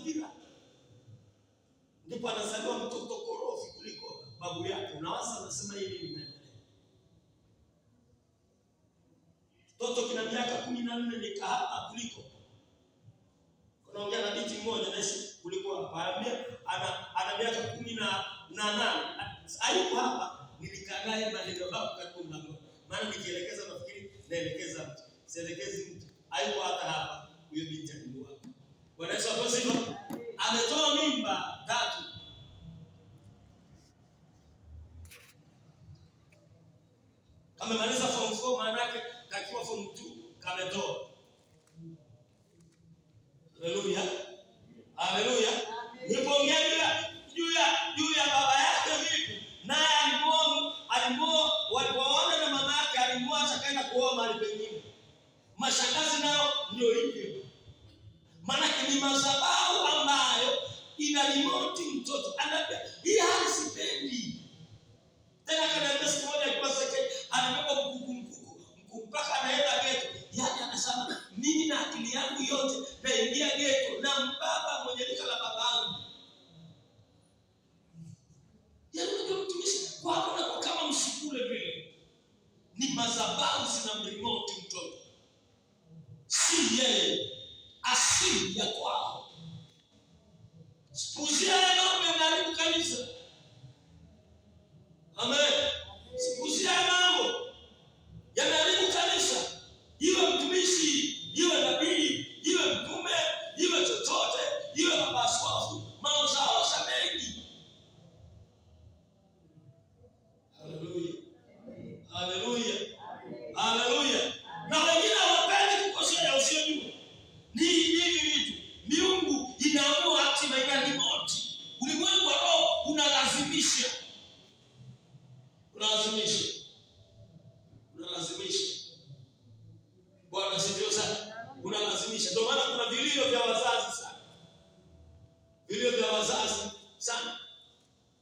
mazingira. Ndipo anazaliwa mtoto korofi kuliko babu yake. Unawaza unasema hili linaendelea. Mtoto kina miaka 14 ni kahaba kuliko. Kunaongea na binti mmoja naishi kuliko hapa. Ana miaka 18. Hayuko hapa. Nilikaa naye maneno hapo karibu mlango. Maana nikielekeza nafikiri naelekeza mtu. Sielekezi mtu. Hayuko hata hapa. Huyo binti alikuwa. Bwana Yesu asifiwe. Ametoa mimba 3. Amemaliza form 4 maana yake kakiwa form 2 kametoa. Haleluya. Haleluya. Nipoongea juu ya baba yake vipi? Naye alimoa walipoona na mama yake alimwacha kaenda kuoa mahali pengine. Mashangazi nao ndio hivyo. Maana ni madhabahu ambayo ina remote mtoto. Anambia hii hali sipendi. Tena kanaambia siku moja kwa sekondari anabeba mkuku mpaka anaenda geto. Yaani anasema mimi na akili yangu yote naingia geto na mbaba mwenye lika la babangu. Yaani ndio mtumishi wako na kama msukule vile. Ni madhabahu zina remote mtoto. Si yeye asili ya kwao. Sipuzia mambo yanaharibu kanisa. Amen. Sipuzia mambo yanaharibu kanisa. Iwe mtumishi, iwe nabii, iwe mtume, iwe chochote, iwe baba askofu, maoza mengi. Haleluya. Haleluya. Haleluya. Na wengine hawapendi kukosea usiyojua. Ni hivi vitu. Miungu inaamua hatima ina remote. Ulimwengu wa roho unalazimisha. Bwana asifiwe sana. Unalazimisha. Ndio maana kuna vilio vya wazazi sana. Vilio vya wazazi sana.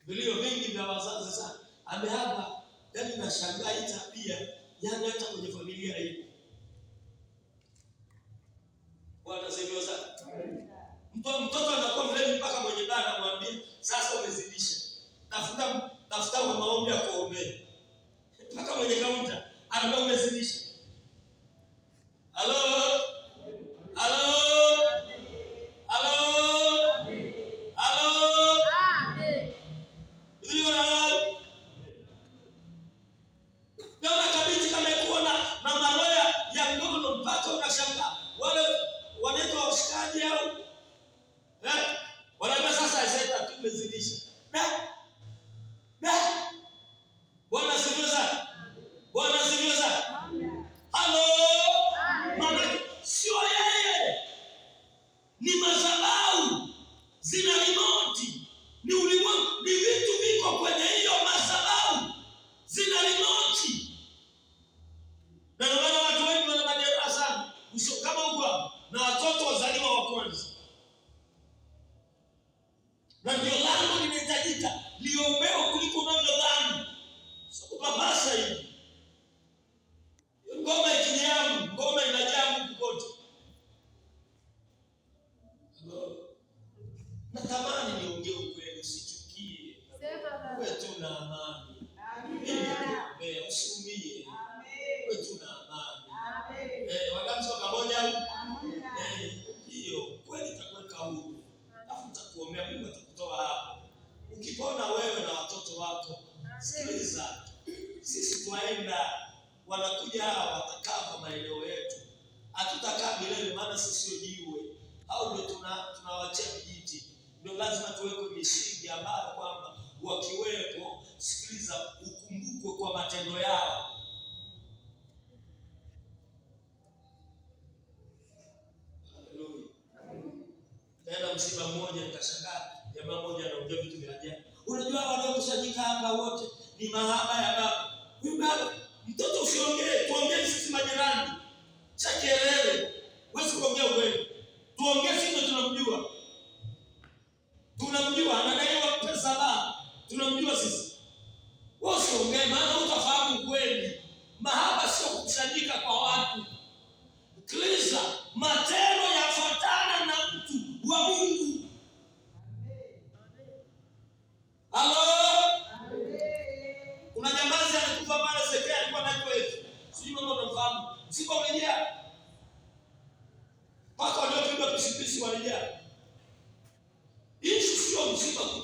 Vilio vingi vya wazazi sana. Amehapa, yaani nashangaa hii tabia, yaani hata kwenye familia hii. Bwana asifiwe sana. Mtoto anakuwa mlevi mpaka mwenye bana amwambie, sasa umezidisha. Tafuta kwa maombi ya kuombea. Mpaka mwenye kaunta anakuwa umezidisha. Halo? Halo? Halo? Halo? Ndio na Kama kabiti kamekuwa na maroya ya ngono mpaka unashangaa. Wale wanaitwa washikaji au wanaambia sasa aiseta tumezidisha. Bwana asifiwe sana. Bwana asifiwe sana. Halo. Maana sio yeye. Ni madhabahu zina remote. Ni ulimwengu, ni vitu viko kwenye hiyo madhabahu. Zina remote. Na ndio maana watu wengi wana majeraha sana. Kama huko na watoto wazaliwa wa kwanza. Na ndio lango linahitajika liombewe kuliko unavyodhani. Sio kupapasa hivi. Ngoma ikijamu, ngoma inajamu kote. Natamani niongee ukweli, usichukie. Wewe tu na amani. Amen. Usiumie. Wewe tu na amani. Wangapi kwa pamoja? Hiyo kweli itakuweka huru. Tafuta kuombea, Mungu atakutoa hapo. Ukipona wewe na watoto wako, sikiliza. Sisi twaenda, wanakuja hawa watakaa kwa maeneo yetu. Hatutakaa milele maana sisi sio jiwe. Au ndio tunawachia vijiti. Ndio lazima tuweke misingi ambayo kwamba wakiwepo, sikiliza, ukumbukwe kwa matendo yao. Haleluya. Tena msiba mmoja nikashangaa, jamaa mmoja anaongea vitu vya ajabu. Unajua waliokusanyika hapa wote ni mahaba ya baba. Huyu baba, mtoto usiongee, tuongee sisi majirani. Cha kelele. Wewe usiongee ukweli. Tuongee sisi tunamjua. Tunamjua anadaiwa pesa la. Tunamjua sisi. Wewe usiongee maana utafahamu kweli. Mahaba sio kukusanyika kwa watu. Sikiliza, matendo yafuatana na mtu wa Mungu.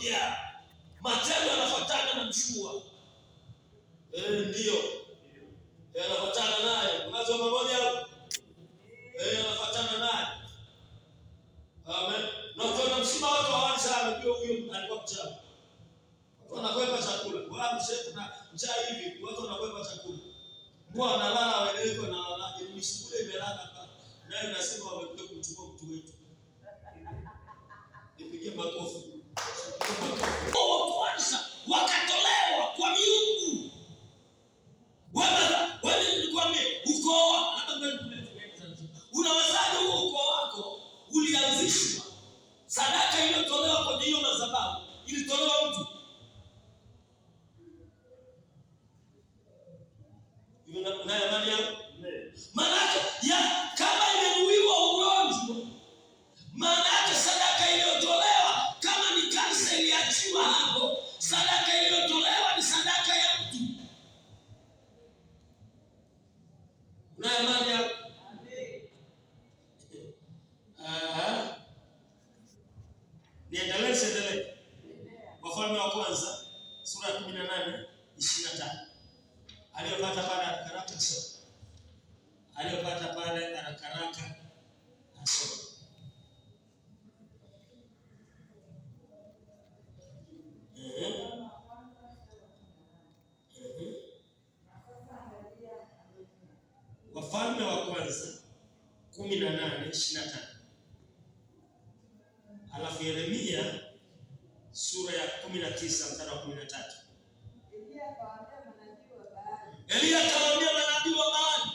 Yeah. Matendo yanafuatana na mshua. Ndio. Yanafuatana naye. Unazo pamoja hapo? Yanafuatana naye. Amen. Na ukiona msiba watu hawani sana, ndio huyo alikuwa mchawi. Watu wanakwepa chakula. Wala mshetu na njaa hivi, watu wanakwepa chakula. Mbwa analala waeleweke na walaje. Misukule imelala hapa. Naye nasema wamekuja kumchukua mtu wetu. Nipige makofi. Wa kwanza wakatolewa kwa miungu. Wewe nilikwambia ukoo unawazaje huo ukoo wako ulianzishwa? Sadaka iliyotolewa kwenye hiyo madhabahu ilitolewa mtu. Unayo imani yako? Maana ya kama imenuiwa ugonjwa, maana sadaka iliyotolewa kama ni kansa iliachiwa hapo, sadaka iliyotolewa ni sadaka ya mtu. Unayo imani yako? Niendelee. Wafalme wa kwanza sura ya 18:25. Aliyopata pale haraka sio. Aliyopata pale haraka sio. Wafalme wa kwanza 18:25. Alafu Yeremia sura ya 19 mstari wa 13. Elia akawaambia manabii wa Baali.